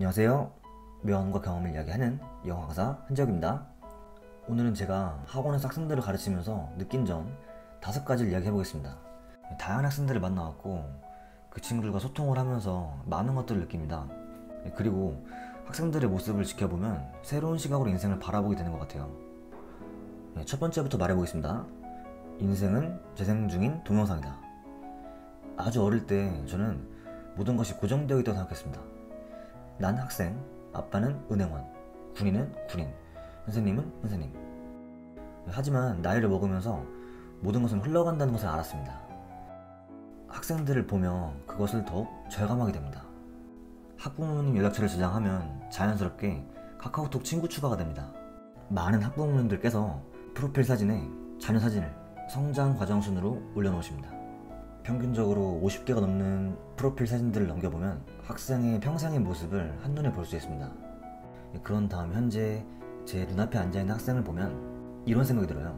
안녕하세요. 명언과 경험을 이야기하는 영어 강사 한지혁입니다. 오늘은 제가 학원에서 학생들을 가르치면서 느낀 점 5가지를 이야기해 보겠습니다. 다양한 학생들을 만나왔고 그 친구들과 소통을 하면서 많은 것들을 느낍니다. 그리고 학생들의 모습을 지켜보면 새로운 시각으로 인생을 바라보게 되는 것 같아요. 첫 번째부터 말해보겠습니다. 인생은 재생 중인 동영상이다. 아주 어릴 때 저는 모든 것이 고정되어 있다고 생각했습니다. 난 학생, 아빠는 은행원, 군인은 군인, 선생님은 선생님. 하지만 나이를 먹으면서 모든 것은 흘러간다는 것을 알았습니다. 학생들을 보며 그것을 더욱 절감하게 됩니다. 학부모님 연락처를 저장하면 자연스럽게 카카오톡 친구 추가가 됩니다. 많은 학부모님들께서 프로필 사진에 자녀 사진을 성장 과정 순으로 올려놓으십니다. 평균적으로 50개가 넘는 프로필 사진들을 넘겨보면 학생의 평생의 모습을 한눈에 볼 수 있습니다. 그런 다음 현재 제 눈앞에 앉아있는 학생을 보면 이런 생각이 들어요.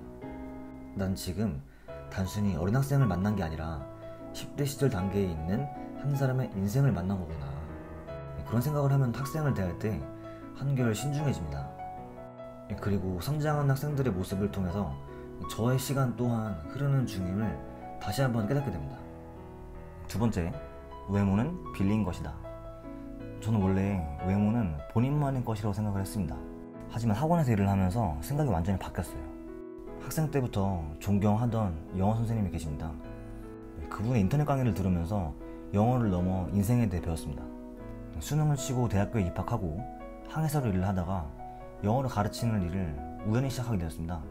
난 지금 단순히 어린 학생을 만난 게 아니라 10대 시절 단계에 있는 한 사람의 인생을 만난 거구나. 그런 생각을 하면 학생을 대할 때 한결 신중해집니다. 그리고 성장한 학생들의 모습을 통해서 저의 시간 또한 흐르는 중임을 다시 한번 깨닫게 됩니다. 두 번째, 외모는 빌린 것이다. 저는 원래 외모는 본인만의 것이라고 생각을 했습니다. 하지만 학원에서 일을 하면서 생각이 완전히 바뀌었어요. 학생 때부터 존경하던 영어 선생님이 계십니다. 그분의 인터넷 강의를 들으면서 영어를 넘어 인생에 대해 배웠습니다. 수능을 치고 대학교에 입학하고 항해사로 일을 하다가 영어를 가르치는 일을 우연히 시작하게 되었습니다.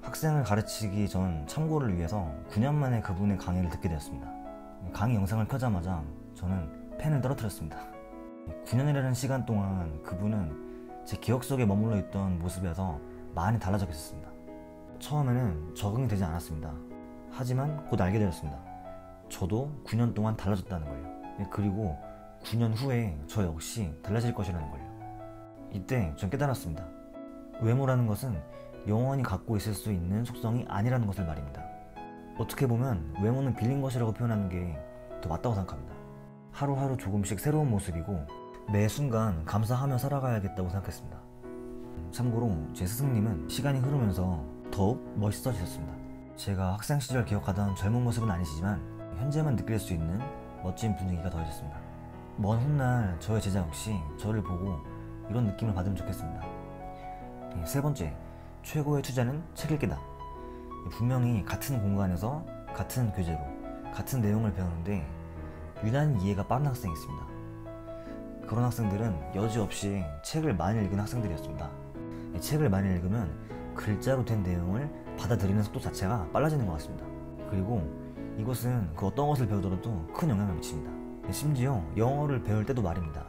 학생을 가르치기 전 참고를 위해서 9년 만에 그분의 강의를 듣게 되었습니다. 강의 영상을 켜자마자 저는 펜을 떨어뜨렸습니다. 9년이라는 시간 동안 그분은 제 기억 속에 머물러 있던 모습에서 많이 달라져 있었습니다. 처음에는 적응이 되지 않았습니다. 하지만 곧 알게 되었습니다. 저도 9년 동안 달라졌다는 걸요. 그리고 9년 후에 저 역시 달라질 것이라는 걸요. 이때 전 깨달았습니다. 외모라는 것은 영원히 갖고 있을 수 있는 속성이 아니라는 것을 말입니다. 어떻게 보면 외모는 빌린 것이라고 표현하는 게 더 맞다고 생각합니다. 하루하루 조금씩 새로운 모습이고 매 순간 감사하며 살아가야겠다고 생각했습니다. 참고로 제 스승님은 시간이 흐르면서 더욱 멋있어지셨습니다. 제가 학생 시절 기억하던 젊은 모습은 아니시지만 현재만 느낄 수 있는 멋진 분위기가 더해졌습니다. 먼 훗날 저의 제자 역시 저를 보고 이런 느낌을 받으면 좋겠습니다. 세 번째, 최고의 투자는 책 읽기다. 분명히 같은 공간에서 같은 교재로 같은 내용을 배우는데 유난히 이해가 빠른 학생이 있습니다. 그런 학생들은 여지없이 책을 많이 읽은 학생들이었습니다. 책을 많이 읽으면 글자로 된 내용을 받아들이는 속도 자체가 빨라지는 것 같습니다. 그리고 이것은 그 어떤 것을 배우더라도 큰 영향을 미칩니다. 심지어 영어를 배울 때도 말입니다.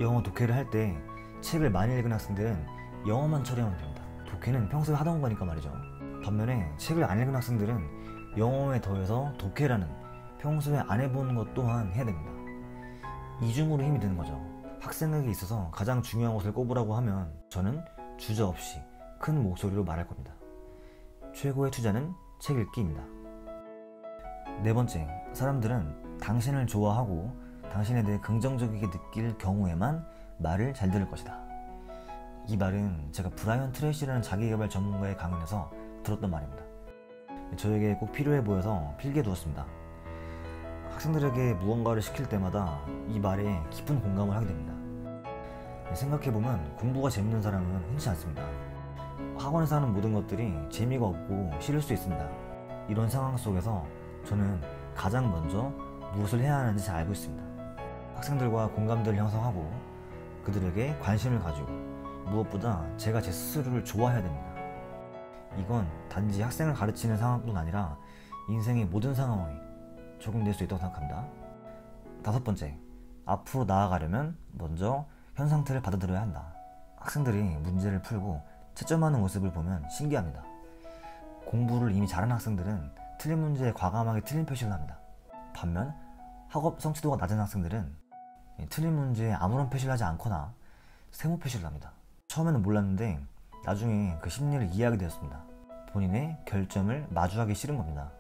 영어 독해를 할 때 책을 많이 읽은 학생들은 영어만 처리하면 됩니다. 독해는 평소에 하던 거니까 말이죠. 반면에 책을 안 읽은 학생들은 영어에 더해서 독해라는 평소에 안 해보는 것 또한 해야 됩니다. 이중으로 힘이 드는 거죠. 학생에게 있어서 가장 중요한 것을 꼽으라고 하면 저는 주저없이 큰 목소리로 말할 겁니다. 최고의 투자는 책 읽기입니다. 네 번째, 사람들은 당신을 좋아하고 당신에 대해 긍정적이게 느낄 경우에만 말을 잘 들을 것이다. 이 말은 제가 브라이언 트레이시라는 자기개발 전문가의 강연에서 들었던 말입니다. 저에게 꼭 필요해 보여서 필기해 두었습니다. 학생들에게 무언가를 시킬 때마다 이 말에 깊은 공감을 하게 됩니다. 생각해보면 공부가 재밌는 사람은 흔치 않습니다. 학원에서 하는 모든 것들이 재미가 없고 싫을 수 있습니다. 이런 상황 속에서 저는 가장 먼저 무엇을 해야 하는지 잘 알고 있습니다. 학생들과 공감대를 형성하고 그들에게 관심을 가지고 무엇보다 제가 제 스스로를 좋아해야 됩니다. 이건 단지 학생을 가르치는 상황뿐 아니라 인생의 모든 상황에 적용될 수 있다고 생각합니다. 다섯 번째, 앞으로 나아가려면 먼저 현 상태를 받아들여야 한다. 학생들이 문제를 풀고 채점하는 모습을 보면 신기합니다. 공부를 이미 잘하는 학생들은 틀린 문제에 과감하게 틀린 표시를 합니다. 반면 학업 성취도가 낮은 학생들은 틀린 문제에 아무런 표시를 하지 않거나 세모 표시를 합니다. 처음에는 몰랐는데 나중에 그 심리를 이해하게 되었습니다. 본인의 결점을 마주하기 싫은 겁니다.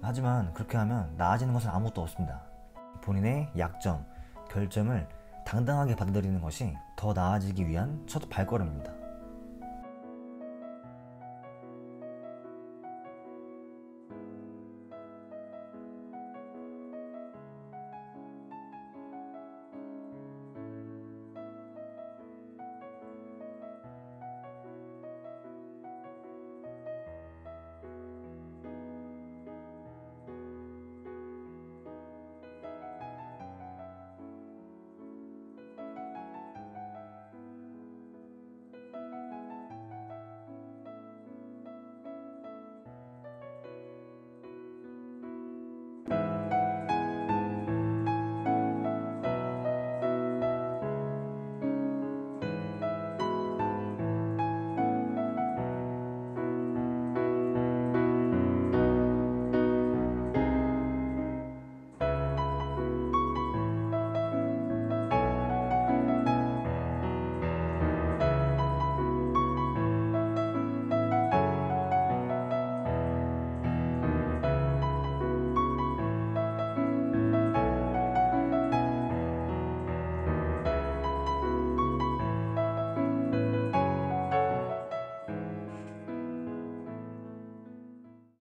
하지만 그렇게 하면 나아지는 것은 아무것도 없습니다. 본인의 약점, 결점을 당당하게 받아들이는 것이 더 나아지기 위한 첫 발걸음입니다.